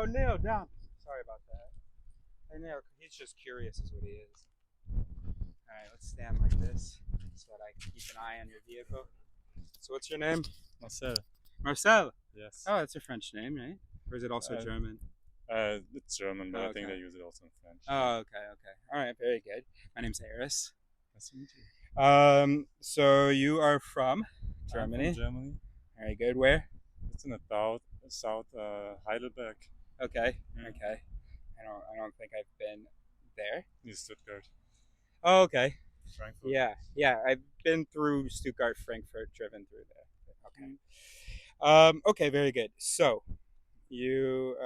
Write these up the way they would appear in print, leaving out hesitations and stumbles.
Oh, nail down. Sorry about that. Hey, nail. He's just curious, is what he is. All right, let's stand like this so that I can keep an eye on your vehicle. So, what's your name? Marcel. Marcel. Yes. Oh, that's a French name, right? Or is it also German? It's German, but I think Okay. they use it also in French. Oh, okay. All right, very good. My name's Eris. Nice to meet you. So you are from I'm Germany. from Germany. Very good. Where? It's in the south Heidelberg. Okay. Yeah. Okay. I don't think I've been there. Near Stuttgart. Oh, okay. Frankfurt. Yeah. I've been through Stuttgart, Frankfurt, driven through there. Okay. Okay. Very good. So you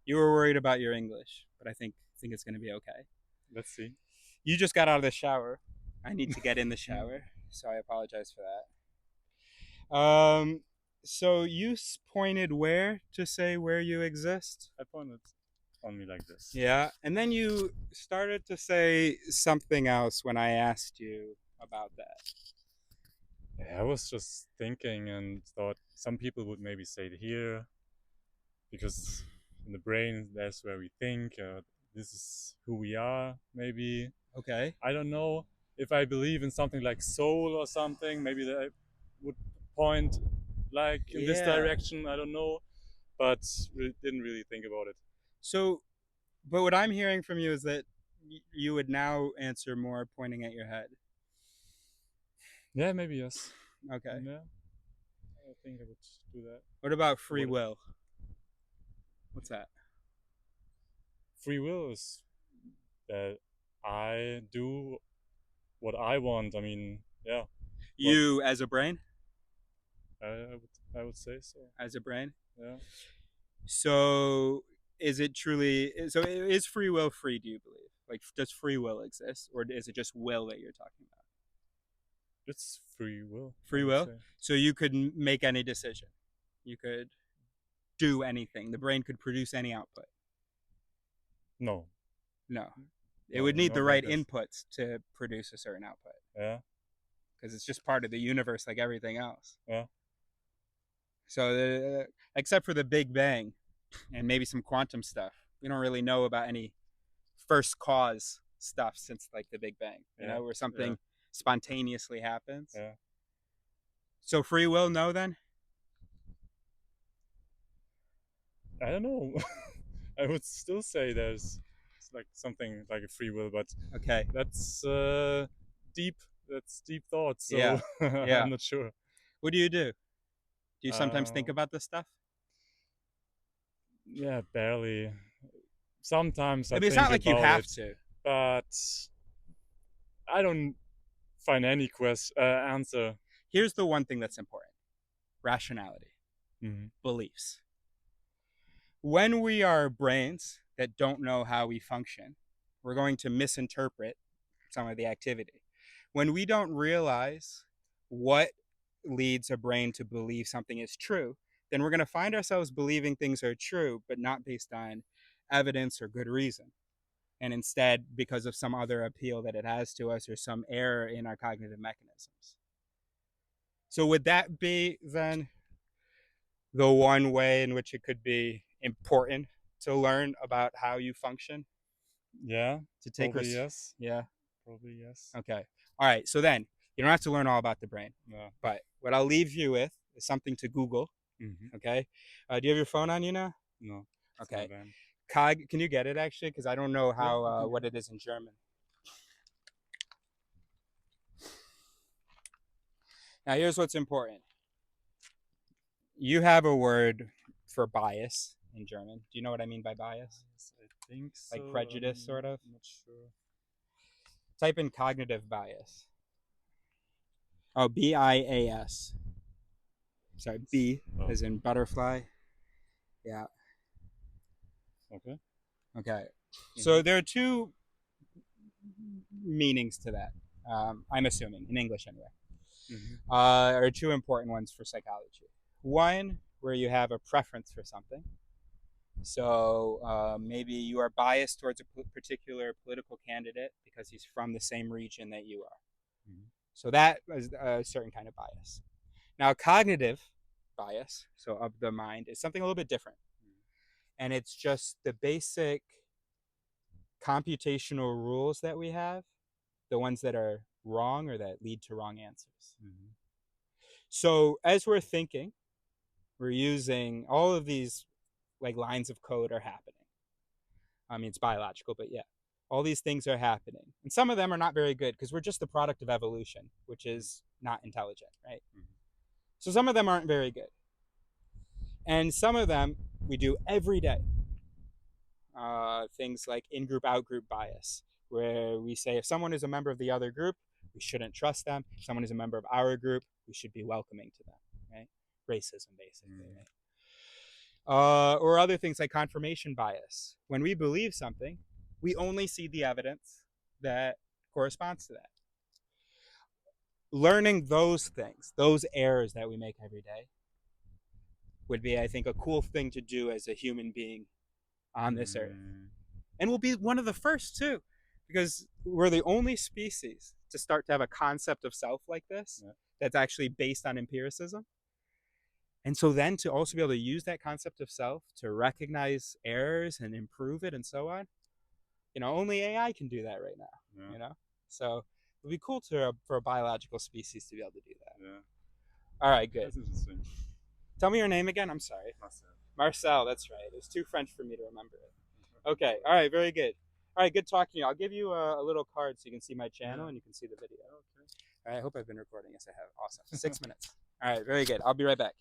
you were worried about your English, but I think it's going to be okay. Let's see. You just got out of the shower. I need to get in the shower, so I apologize for that. So you pointed where to say where you exist? I pointed on me like this. Yeah, and then you started to say something else when I asked you about that. Yeah, I was just thinking and thought some people would maybe say it here, because in the brain that's where we think. This is who we are, maybe. Okay. I don't know if I believe in something like soul or something. Maybe that would point like in this direction. I don't know, but didn't really think about it. So, but what I'm hearing from you is that you would now answer more pointing at your head. Yeah, maybe yes. Okay. Yeah, I think I would do that. What about free will? What's that? Free will is that I do what I want. I mean, yeah. You as a brain? I would say so. As a brain? Yeah. So is it truly, so is free will free, do you believe? Like, does free will exist, or is it just will that you're talking about? It's free will. Free will? So you could make any decision. You could do anything. The brain could produce any output. No. It would need the right inputs to produce a certain output. Yeah. Because it's just part of the universe like everything else. Yeah. So, except for the Big Bang and maybe some quantum stuff, we don't really know about any first cause stuff since like the Big Bang, where something spontaneously happens. Yeah. So free will, no, then? I don't know. I would still say there's like something like a free will, but okay, that's deep. That's deep thoughts. So yeah. I'm not sure. What do you do? Do you sometimes think about this stuff? Yeah, barely. Sometimes I mean, it's not like you have to, but I don't find any answer. Here's the one thing that's important: rationality, beliefs. When we are brains that don't know how we function, we're going to misinterpret some of the activity. When we don't realize what leads a brain to believe something is true, then we're going to find ourselves believing things are true, but not based on evidence or good reason. And instead, because of some other appeal that it has to us or some error in our cognitive mechanisms. So would that be then the one way in which it could be important to learn about how you function? Yeah. To take probably yes. Yeah. Probably yes. Okay. All right. So then you don't have to learn all about the brain. No. But what I'll leave you with is something to Google. Okay. Do you have your phone on you now? No. Okay. Can you get it actually? Because I don't know how what it is in German. Now here's what's important. You have a word for bias in German. Do you know what I mean by bias? I think so. Like prejudice, sort of? I'm not sure. Type in cognitive bias. Oh, BIAS. Sorry, B as in butterfly. Yeah. Okay. So there are two meanings to that. I'm assuming, in English anyway. Are two important ones for psychology. One, where you have a preference for something. So maybe you are biased towards a particular political candidate because he's from the same region that you are. So that is a certain kind of bias. Now, cognitive bias, so of the mind, is something a little bit different. And it's just the basic computational rules that we have, the ones that are wrong or that lead to wrong answers. Mm-hmm. So as we're thinking, we're using all of these like lines of code are happening. I mean, it's biological, but yeah, all these things are happening. And some of them are not very good because we're just the product of evolution, which is not intelligent, right? Mm-hmm. So some of them aren't very good. And some of them we do every day. Things like in-group, out-group bias, where we say if someone is a member of the other group, we shouldn't trust them. If someone is a member of our group, we should be welcoming to them, right? Racism, basically, right? Or other things like confirmation bias. When we believe something, we only see the evidence that corresponds to that. Learning those things, those errors that we make every day, would be, I think, a cool thing to do as a human being on this earth. And we'll be one of the first, too, because we're the only species to start to have a concept of self like this that's actually based on empiricism. And so then to also be able to use that concept of self to recognize errors and improve it and so on, only AI can do that right now, So it would be cool for a biological species to be able to do that. Yeah. All right, good. That's interesting. Tell me your name again. I'm sorry. Marcel. Marcel, that's right. It's too French for me to remember it. Okay. All right. Very good. All right. Good talking to you. I'll give you a little card so you can see my channel and you can see the video. Okay. All right. I hope I've been recording. Yes, I have. Awesome. 6 minutes. All right. Very good. I'll be right back.